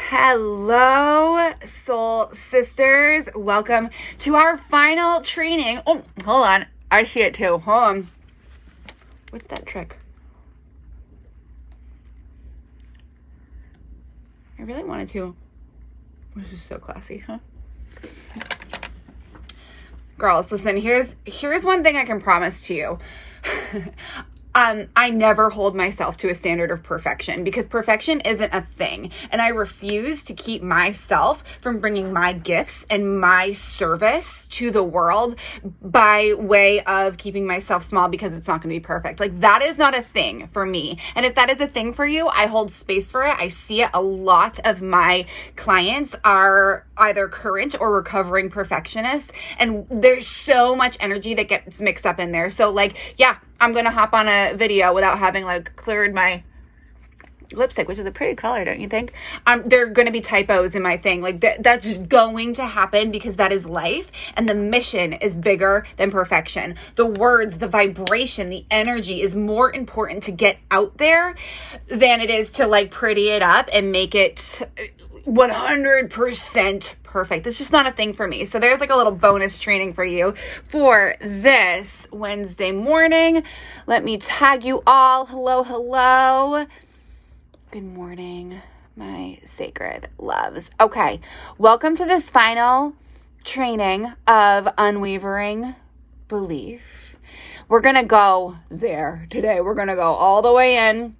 Hello, soul sisters. Welcome to our final training. Oh, hold on. I see it too. Hold on. What's that trick? I really wanted to. This is so classy, huh? Girls, listen, here's one thing I can promise to you. I never hold myself to a standard of perfection because perfection isn't a thing. And I refuse to keep myself from bringing my gifts and my service to the world by way of keeping myself small because it's not going to be perfect. Like, that is not a thing for me. And if that is a thing for you, I hold space for it. I see it. A lot of my clients are either current or recovering perfectionists. And there's so much energy that gets mixed up in there. So yeah, I'm going to hop on a video without having cleared my lipstick, which is a pretty color, don't you think? There are going to be typos in my thing. That's going to happen because that is life. And the mission is bigger than perfection. The words, the vibration, the energy is more important to get out there than it is to pretty it up and make it 100% perfect. That's just not a thing for me. So there's a little bonus training for you for this Wednesday morning. Let me tag you all. Hello, hello. Good morning, my sacred loves. Okay, welcome to this final training of Unwavering Belief. We're going to go there today. We're going to go all the way in.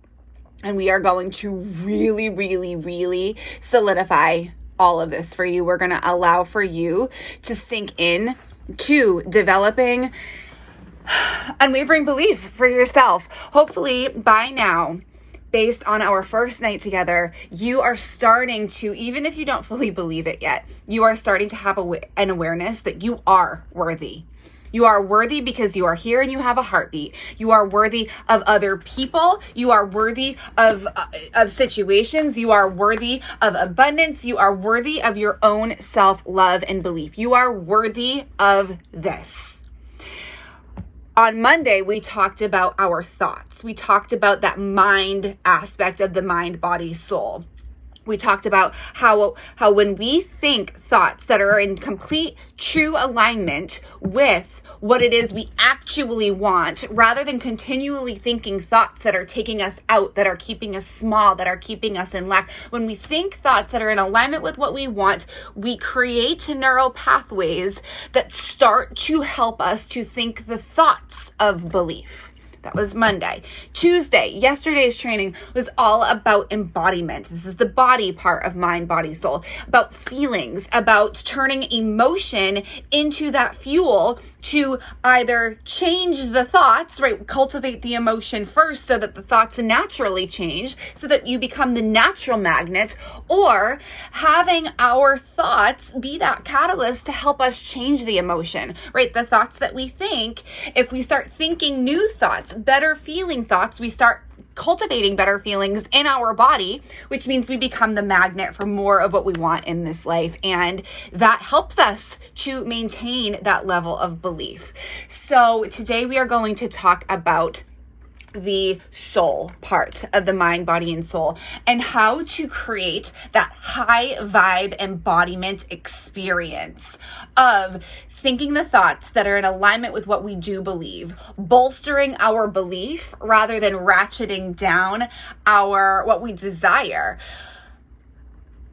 And we are going to really, really, really solidify all of this for you. We're going to allow for you to sink in to developing unwavering belief for yourself. Hopefully by now, based on our first night together, you are starting to, even if you don't fully believe it yet, you are starting to have an awareness that you are worthy. You are worthy because you are here and you have a heartbeat. You are worthy of other people. You are worthy of situations. You are worthy of abundance. You are worthy of your own self-love and belief. You are worthy of this. On Monday, we talked about our thoughts. We talked about that mind aspect of the mind, body, soul. We talked about how when we think thoughts that are in complete, true alignment with what it is we actually want, rather than continually thinking thoughts that are taking us out, that are keeping us small, that are keeping us in lack. When we think thoughts that are in alignment with what we want, we create neural pathways that start to help us to think the thoughts of belief. That was Monday. Tuesday, yesterday's training was all about embodiment. This is the body part of mind, body, soul, about feelings, about turning emotion into that fuel to either change the thoughts, right? Cultivate the emotion first so that the thoughts naturally change, so that you become the natural magnet, or having our thoughts be that catalyst to help us change the emotion, right? The thoughts that we think, if we start thinking new thoughts, better feeling thoughts, we start cultivating better feelings in our body, which means we become the magnet for more of what we want in this life. And that helps us to maintain that level of belief. So today we are going to talk about the soul part of the mind, body, and soul, and how to create that high vibe embodiment experience of thinking the thoughts that are in alignment with what we do believe, bolstering our belief rather than ratcheting down what we desire.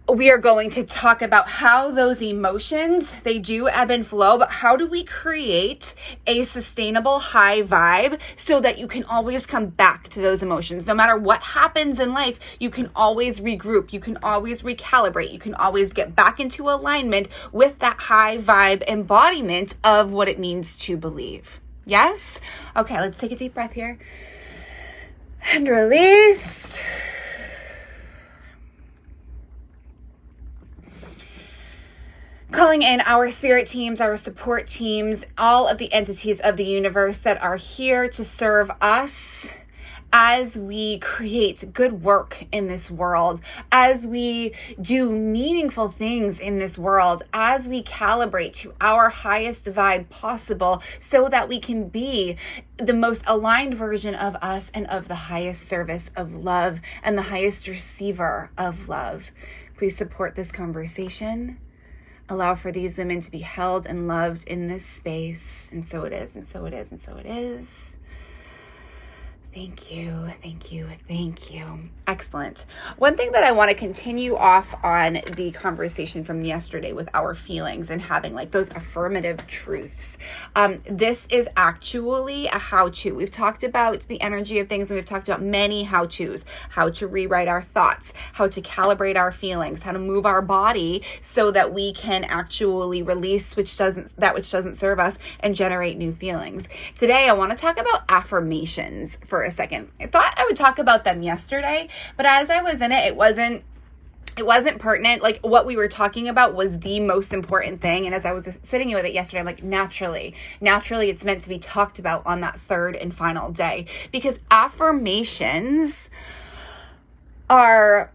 We are going to talk about how those emotions, they do ebb and flow, but how do we create a sustainable high vibe so that you can always come back to those emotions? No matter what happens in life, you can always regroup, you can always recalibrate, you can always get back into alignment with that high vibe embodiment of what it means to believe. Yes? Okay, let's take a deep breath here. And release. Calling in our spirit teams, our support teams, all of the entities of the universe that are here to serve us as we create good work in this world, as we do meaningful things in this world, as we calibrate to our highest vibe possible so that we can be the most aligned version of us and of the highest service of love and the highest receiver of love. Please support this conversation. Allow for these women to be held and loved in this space. And so it is, and so it is, and so it is. Thank you, thank you, thank you. Excellent. One thing that I want to continue off on the conversation from yesterday with our feelings and having like those affirmative truths. This is actually a how-to. We've talked about the energy of things, and we've talked about many how-tos, how to rewrite our thoughts, how to calibrate our feelings, how to move our body so that we can actually release which doesn't serve us and generate new feelings. Today, I want to talk about affirmations for a second. I thought I would talk about them yesterday, but as I was in it, it wasn't pertinent. Like what we were talking about was the most important thing. And as I was sitting with it yesterday, I'm like, naturally, it's meant to be talked about on that third and final day, because affirmations are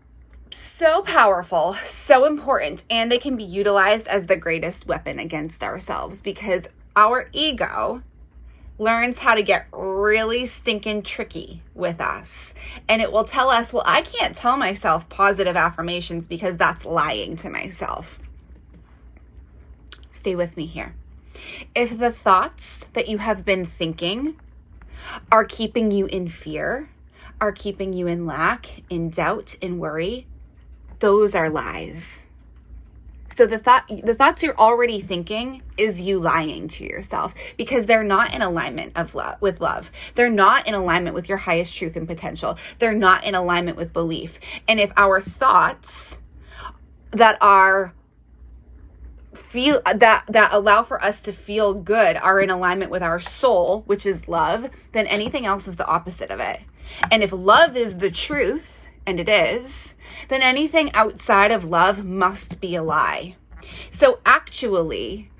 so powerful, so important, and they can be utilized as the greatest weapon against ourselves, because our ego learns how to get really stinking tricky with us. And it will tell us, well, I can't tell myself positive affirmations because that's lying to myself. Stay with me here. If the thoughts that you have been thinking are keeping you in fear, are keeping you in lack, in doubt, in worry, those are lies. So the thoughts you're already thinking is you lying to yourself, because they're not in alignment with love. They're not in alignment with your highest truth and potential. They're not in alignment with belief. And if our thoughts that allow for us to feel good are in alignment with our soul, which is love, then anything else is the opposite of it. And if love is the truth, and it is, then anything outside of love must be a lie. So actually,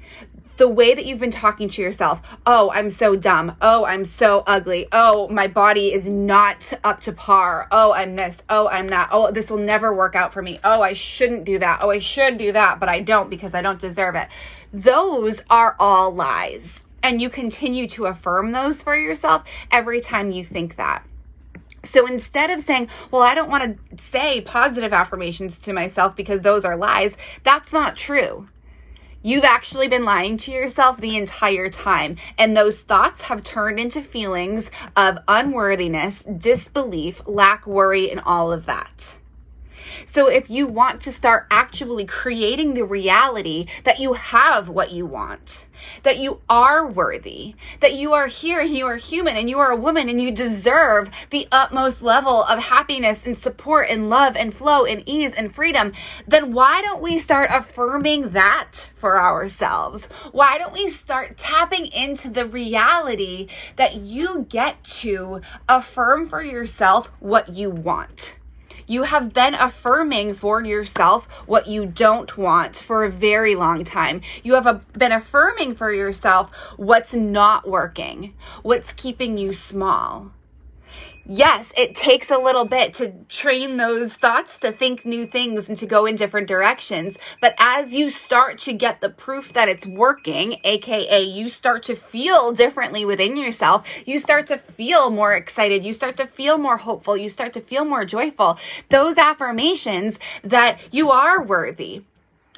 the way that you've been talking to yourself, oh, I'm so dumb. Oh, I'm so ugly. Oh, my body is not up to par. Oh, I'm this. Oh, I'm that. Oh, this will never work out for me. Oh, I shouldn't do that. Oh, I should do that, but I don't because I don't deserve it. Those are all lies. And you continue to affirm those for yourself every time you think that. So instead of saying, well, I don't want to say positive affirmations to myself because those are lies, that's not true. You've actually been lying to yourself the entire time. And those thoughts have turned into feelings of unworthiness, disbelief, lack, worry, and all of that. So if you want to start actually creating the reality that you have what you want, that you are worthy, that you are here and you are human and you are a woman and you deserve the utmost level of happiness and support and love and flow and ease and freedom, then why don't we start affirming that for ourselves? Why don't we start tapping into the reality that you get to affirm for yourself what you want? You have been affirming for yourself what you don't want for a very long time. You have been affirming for yourself what's not working, what's keeping you small. Yes, it takes a little bit to train those thoughts to think new things and to go in different directions. But as you start to get the proof that it's working, aka you start to feel differently within yourself, you start to feel more excited, you start to feel more hopeful, you start to feel more joyful. Those affirmations that you are worthy,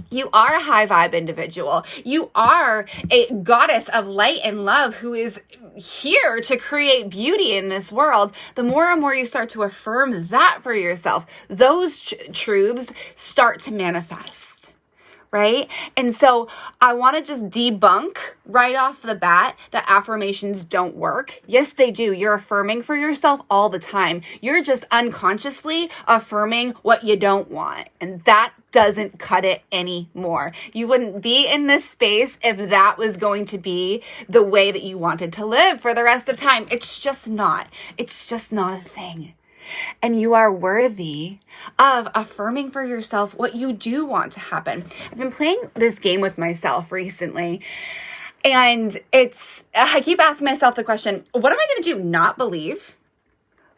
you are a high vibe individual, you are a goddess of light and love who is here to create beauty in this world, the more and more you start to affirm that for yourself, those truths start to manifest, right? And so I want to just debunk right off the bat that affirmations don't work. Yes, they do. You're affirming for yourself all the time. You're just unconsciously affirming what you don't want. And that doesn't cut it anymore. You wouldn't be in this space if that was going to be the way that you wanted to live for the rest of time. It's just not. It's just not a thing. And you are worthy of affirming for yourself what you do want to happen. I've been playing this game with myself recently, and I keep asking myself the question, what am I going to do? Not believe?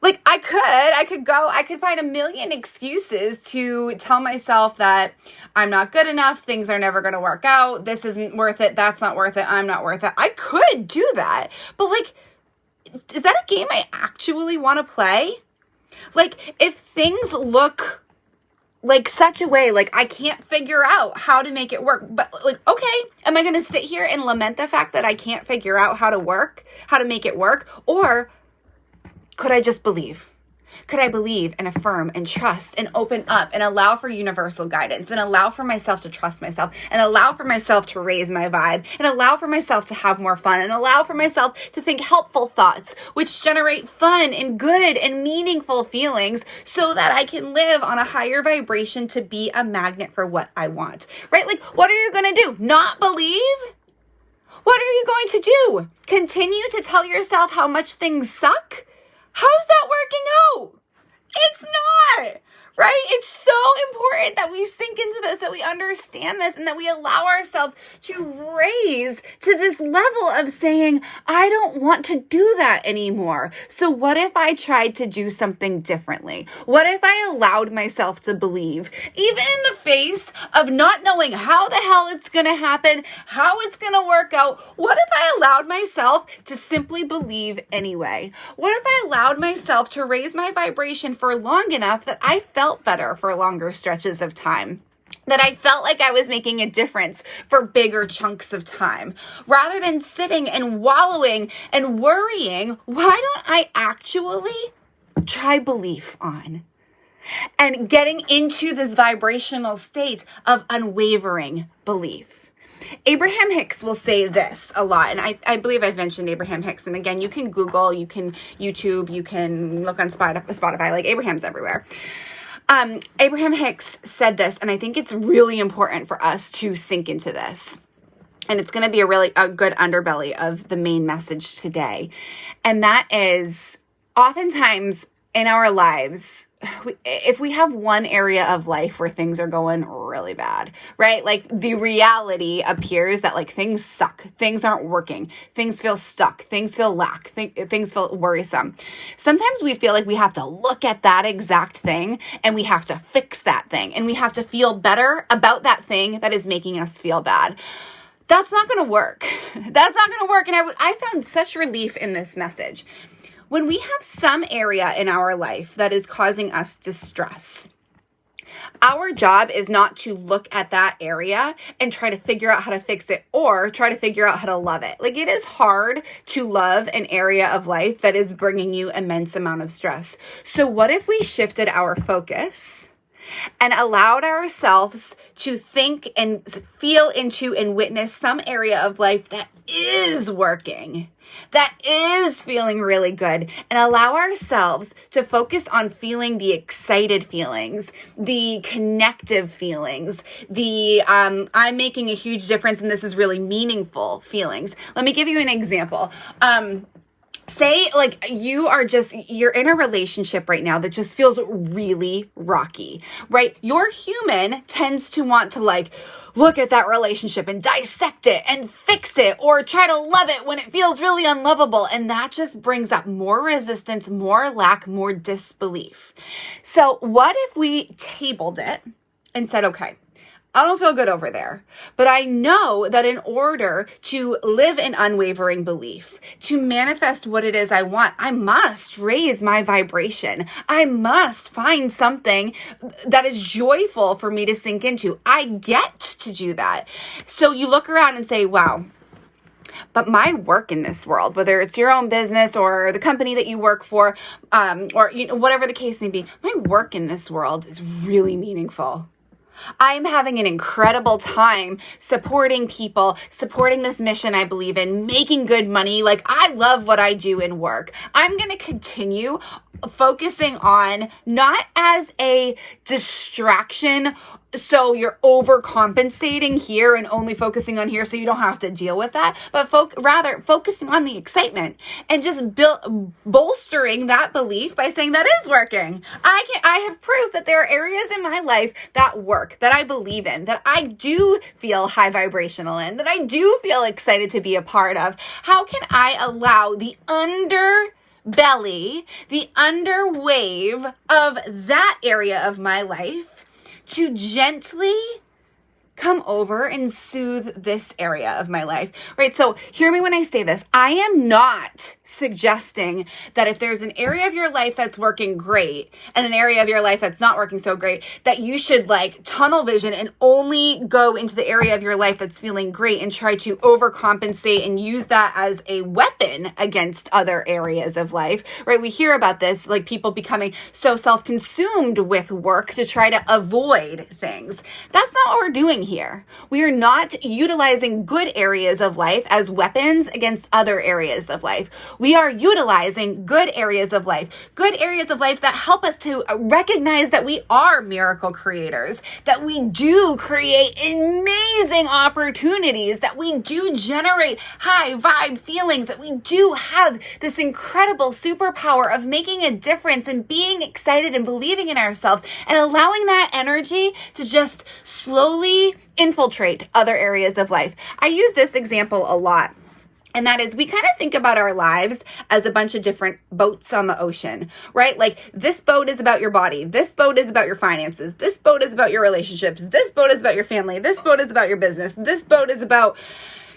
Like I could find a million excuses to tell myself that I'm not good enough. Things are never going to work out. This isn't worth it. That's not worth it. I'm not worth it. I could do that. But like, is that a game I actually want to play? Like if things look like such a way, like I can't figure out how to make it work, but like, okay, am I going to sit here and lament the fact that I can't figure out how to make it work? Or could I just believe? Could I believe and affirm and trust and open up and allow for universal guidance and allow for myself to trust myself and allow for myself to raise my vibe and allow for myself to have more fun and allow for myself to think helpful thoughts, which generate fun and good and meaningful feelings so that I can live on a higher vibration to be a magnet for what I want, right? Like, what are you going to do? Not believe? What are you going to do? Continue to tell yourself how much things suck? How's that working out? It's not, right? It's so important that we sink into this, that we understand this, and that we allow ourselves to raise to this level of saying, I don't want to do that anymore. So what if I tried to do something differently? What if I allowed myself to believe, even in the face of not knowing how the hell it's going to happen, how it's going to work out? What if I allowed myself to simply believe anyway? What if I allowed myself to raise my vibration for long enough that I felt better for longer stretches of time? That I felt like I was making a difference for bigger chunks of time, rather than sitting and wallowing and worrying? Why don't I actually try belief on? And getting into this vibrational state of unwavering belief. Abraham Hicks will say this a lot, and I believe I've mentioned Abraham Hicks. And again, you can Google, you can YouTube, you can look on Spotify, like Abraham's everywhere. Abraham Hicks said this, and I think it's really important for us to sink into this. And it's going to be a good underbelly of the main message today. And that is, oftentimes in our lives, if we have one area of life where things are going really bad, right? Like the reality appears that like things suck, things aren't working, things feel stuck, things feel things feel worrisome. Sometimes we feel like we have to look at that exact thing and we have to fix that thing and we have to feel better about that thing that is making us feel bad. That's not going to work. That's not going to work. And I found such relief in this message. When we have some area in our life that is causing us distress, our job is not to look at that area and try to figure out how to fix it or try to figure out how to love it. Like, it is hard to love an area of life that is bringing you immense amount of stress. So what if we shifted our focus and allowed ourselves to think and feel into and witness some area of life that is working, that is feeling really good, and allow ourselves to focus on feeling the excited feelings, the connective feelings, the I'm making a huge difference and this is really meaningful feelings. Let me give you an example. Say like you're in a relationship right now that just feels really rocky, right? Your human tends to want to like look at that relationship and dissect it and fix it or try to love it when it feels really unlovable. And that just brings up more resistance, more lack, more disbelief. So what if we tabled it and said, okay, I don't feel good over there, but I know that in order to live in unwavering belief, to manifest what it is I want, I must raise my vibration. I must find something that is joyful for me to sink into. I get to do that. So you look around and say, wow, but my work in this world, whether it's your own business or the company that you work for, or whatever the case may be, my work in this world is really meaningful. I'm having an incredible time supporting people, supporting this mission I believe in, making good money. Like, I love what I do in work. I'm going to continue focusing on, not as a distraction, so you're overcompensating here and only focusing on here so you don't have to deal with that, but rather focusing on the excitement and just bolstering that belief by saying that is working. I have proof that there are areas in my life that work, that I believe in, that I do feel high vibrational in, that I do feel excited to be a part of. How can I allow the underbelly, the underwave of that area of my life to gently come over and soothe this area of my life, right? So hear me when I say this. I am not suggesting that if there's an area of your life that's working great and an area of your life that's not working so great, that you should like tunnel vision and only go into the area of your life that's feeling great and try to overcompensate and use that as a weapon against other areas of life, right? We hear about this, like people becoming so self-consumed with work to try to avoid things. That's not what we're doing here. We are not utilizing good areas of life as weapons against other areas of life. We are utilizing good areas of life that help us to recognize that we are miracle creators, that we do create amazing opportunities, that we do generate high vibe feelings, that we do have this incredible superpower of making a difference and being excited and believing in ourselves and allowing that energy to just slowly infiltrate other areas of life. I use this example a lot. And that is, we kind of think about our lives as a bunch of different boats on the ocean, right? Like this boat is about your body. This boat is about your finances. This boat is about your relationships. This boat is about your family. This boat is about your business. This boat is about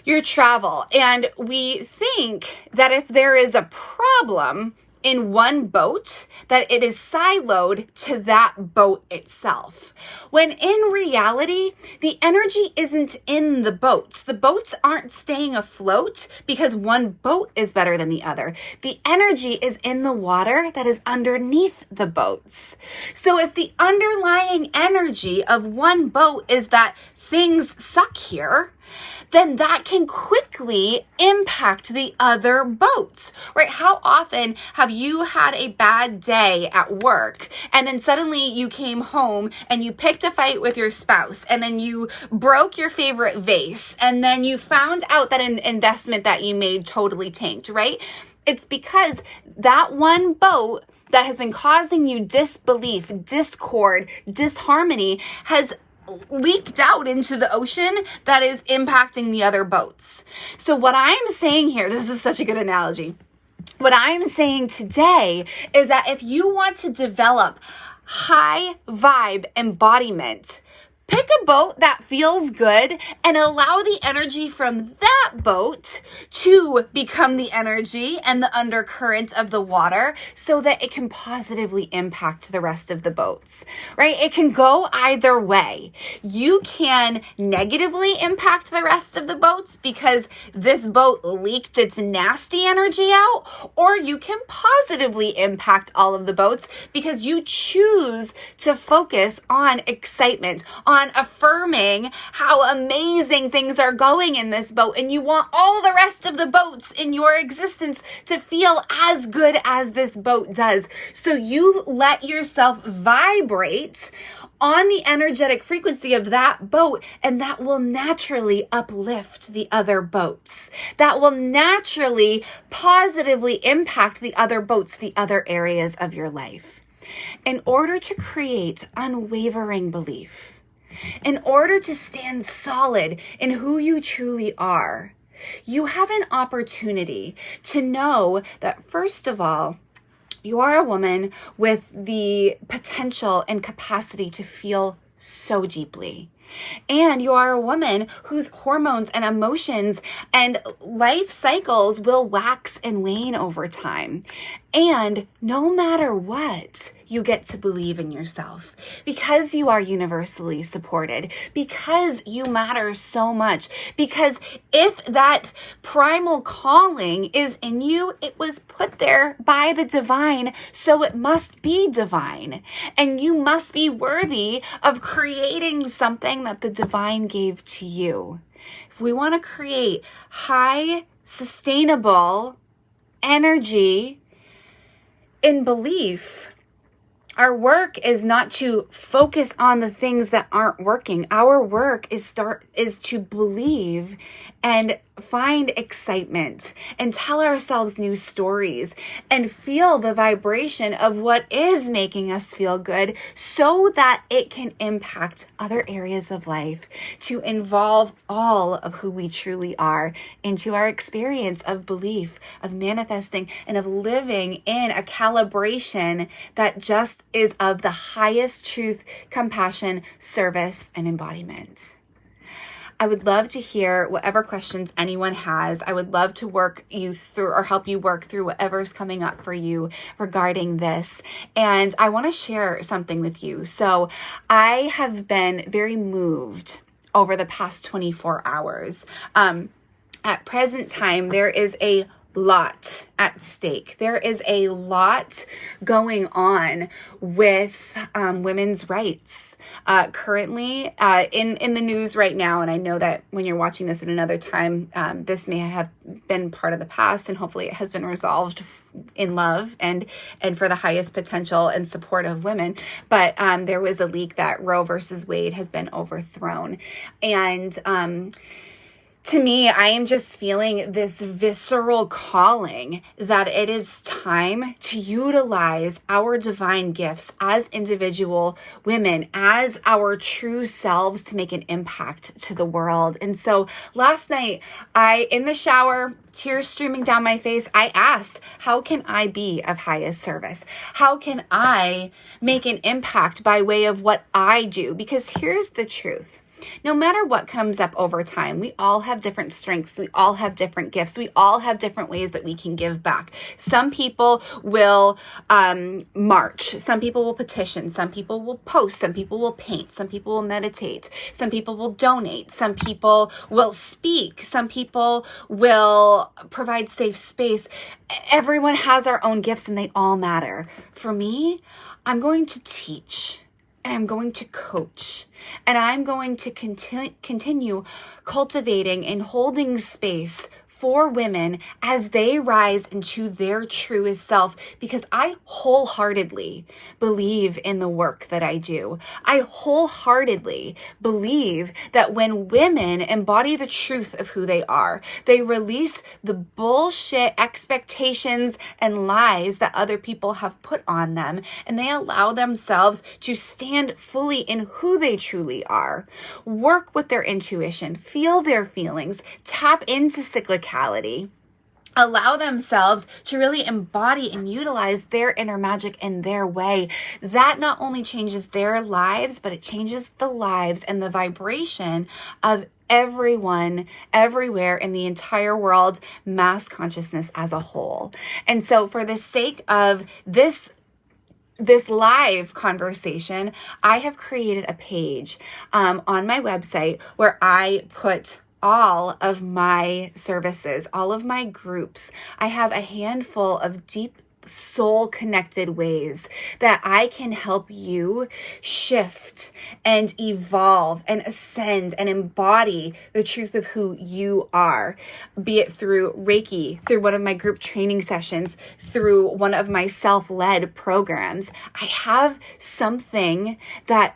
your travel. And we think that if there is a problem in one boat, that it is siloed to that boat itself. When in reality, the energy isn't in the boats. The boats aren't staying afloat because one boat is better than the other. The energy is in the water that is underneath the boats. So if the underlying energy of one boat is that things suck here, then that can quickly impact the other boats, right? How often have you had a bad day at work and then suddenly you came home and you picked a fight with your spouse and then you broke your favorite vase and then you found out that an investment that you made totally tanked, right? It's because that one boat that has been causing you disbelief, discord, disharmony has leaked out into the ocean that is impacting the other boats. So what I'm saying here, this is such a good analogy. What I'm saying today is that if you want to develop high vibe embodiment, pick a boat that feels good and allow the energy from that boat to become the energy and the undercurrent of the water so that it can positively impact the rest of the boats, right? It can go either way. You can negatively impact the rest of the boats because this boat leaked its nasty energy out, or you can positively impact all of the boats because you choose to focus on excitement, on affirming how amazing things are going in this boat, and you want all the rest of the boats in your existence to feel as good as this boat does. So you let yourself vibrate on the energetic frequency of that boat, and that will naturally uplift the other boats. That will naturally positively impact the other boats, the other areas of your life. In order to create unwavering belief, in order to stand solid in who you truly are, you have an opportunity to know that, first of all, you are a woman with the potential and capacity to feel so deeply. And you are a woman whose hormones and emotions and life cycles will wax and wane over time. And no matter what, you get to believe in yourself because you are universally supported, because you matter so much, because if that primal calling is in you, it was put there by the divine, so it must be divine. And you must be worthy of creating something that the divine gave to you. If we want to create high, sustainable energy in belief, Our work is not to focus on the things that aren't working. Our work is to believe and find excitement and tell ourselves new stories and feel the vibration of what is making us feel good so that it can impact other areas of life, to involve all of who we truly are into our experience of belief, of manifesting, and of living in a calibration that just is of the highest truth, compassion, service, and embodiment. I would love to hear whatever questions anyone has. I would love to work you through or help you work through whatever's coming up for you regarding this. And I want to share something with you. So I have been very moved over the past 24 hours. At present time, there is a lot at stake. There is a lot going on with women's rights. Currently in the news right now, and I know that when you're watching this at another time, this may have been part of the past, and hopefully it has been resolved in love and for the highest potential and support of women. But there was a leak that Roe versus Wade has been overthrown. And to me, I am just feeling this visceral calling that it is time to utilize our divine gifts as individual women, as our true selves, to make an impact to the world. And so last night, in the shower, tears streaming down my face, I asked, how can I be of highest service? How can I make an impact by way of what I do? Because here's the truth. No matter what comes up over time, we all have different strengths. We all have different gifts. We all have different ways that we can give back. Some people will march. Some people will petition. Some people will post. Some people will paint. Some people will meditate. Some people will donate. Some people will speak. Some people will provide safe space. Everyone has our own gifts and they all matter. For me, I'm going to teach. And I'm going to coach, and I'm going to continue cultivating and holding space for women as they rise into their truest self, because I wholeheartedly believe in the work that I do. I wholeheartedly believe that when women embody the truth of who they are, they release the bullshit expectations and lies that other people have put on them, and they allow themselves to stand fully in who they truly are, work with their intuition, feel their feelings, tap into cyclicality, allow themselves to really embody and utilize their inner magic in their way. That not only changes their lives, but it changes the lives and the vibration of everyone, everywhere in the entire world, mass consciousness as a whole. And so for the sake of this live conversation, I have created a page on my website where I put all of my services, all of my groups. I have a handful of deep soul connected ways that I can help you shift and evolve and ascend and embody the truth of who you are, be it through Reiki, through one of my group training sessions, through one of my self-led programs. I have something that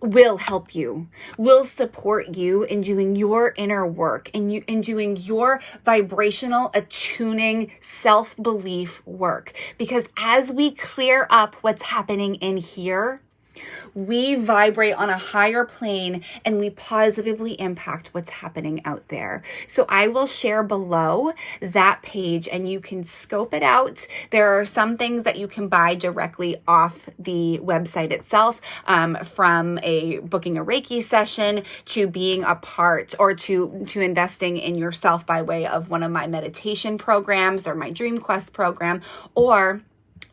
will help you, will support you in doing your inner work and in doing your vibrational attuning self-belief work. Because as we clear up what's happening in here, we vibrate on a higher plane and we positively impact what's happening out there. So I will share below that page and you can scope it out. There are some things that you can buy directly off the website itself, from booking a Reiki session to being a part or to investing in yourself by way of one of my meditation programs or my Dream Quest program, or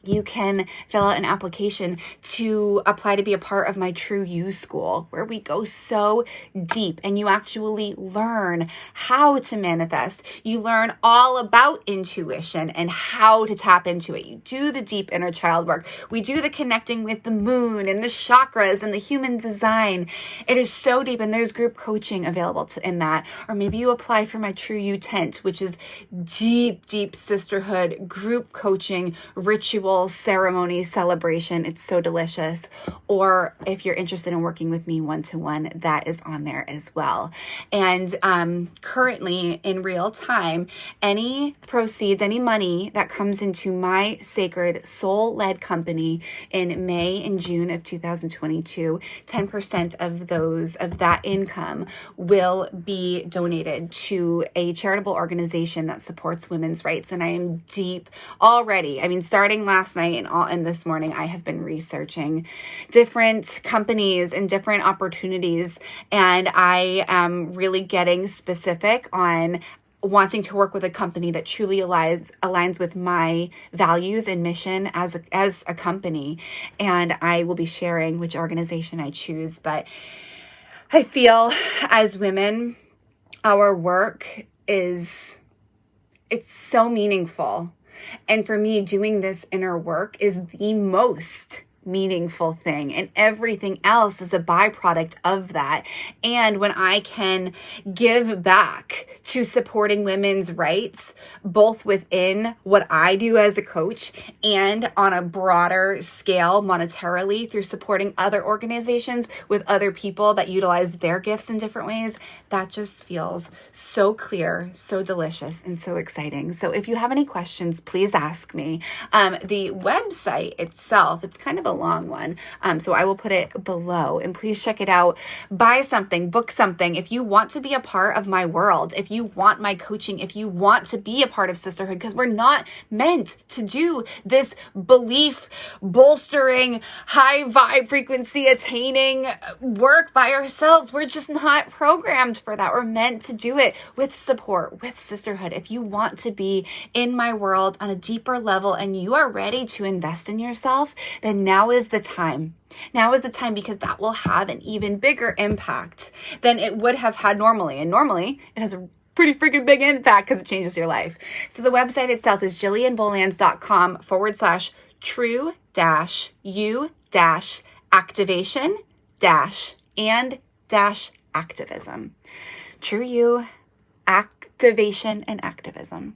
you can fill out an application to apply to be a part of my True You School, where we go so deep and you actually learn how to manifest. You learn all about intuition and how to tap into it. You do the deep inner child work. We do the connecting with the moon and the chakras and the human design. It is so deep, and there's group coaching available in that. Or maybe you apply for my True You tent, which is deep, deep sisterhood, group coaching, ritual ritual, ceremony, celebration. It's so delicious. Or if you're interested in working with me one-to-one, that is on there as well. And currently in real time, any proceeds, any money that comes into my sacred soul-led company in May and June of 2022, 10% of that income will be donated to a charitable organization that supports women's rights. And I am deep already. I mean, starting last night and this morning, I have been researching different companies and different opportunities. And I am really getting specific on wanting to work with a company that truly aligns with my values and mission as a company. And I will be sharing which organization I choose. But I feel as women, our work it's so meaningful. And for me, doing this inner work is the most meaningful thing, and everything else is a byproduct of that. And when I can give back to supporting women's rights, both within what I do as a coach and on a broader scale monetarily through supporting other organizations with other people that utilize their gifts in different ways, that just feels so clear, so delicious, and so exciting. So if you have any questions, please ask me. The website itself, it's kind of a long one. So I will put it below, and please check it out. Buy something, book something. If you want to be a part of my world, if you want my coaching, if you want to be a part of sisterhood, because we're not meant to do this belief bolstering, high vibe frequency attaining work by ourselves. We're just not programmed for that. We're meant to do it with support, with sisterhood. If you want to be in my world on a deeper level and you are ready to invest in yourself, then now is the time. Now is the time, because that will have an even bigger impact than it would have had normally. And normally it has a pretty freaking big impact because it changes your life. So the website itself is jillianbolans.com/true-u-activation-and-activism. True you, activation, and activism.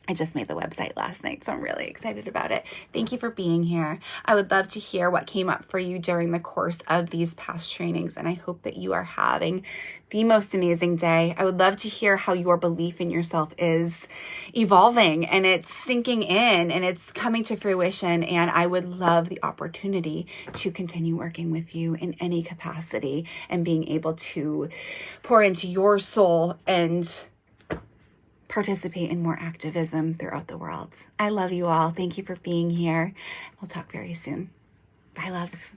I just made the website last night, so I'm really excited about it. Thank you for being here. I would love to hear what came up for you during the course of these past trainings, and I hope that you are having the most amazing day. I would love to hear how your belief in yourself is evolving and it's sinking in and it's coming to fruition, and I would love the opportunity to continue working with you in any capacity and being able to pour into your soul and participate in more activism throughout the world. I love you all. Thank you for being here. We'll talk very soon. Bye, loves.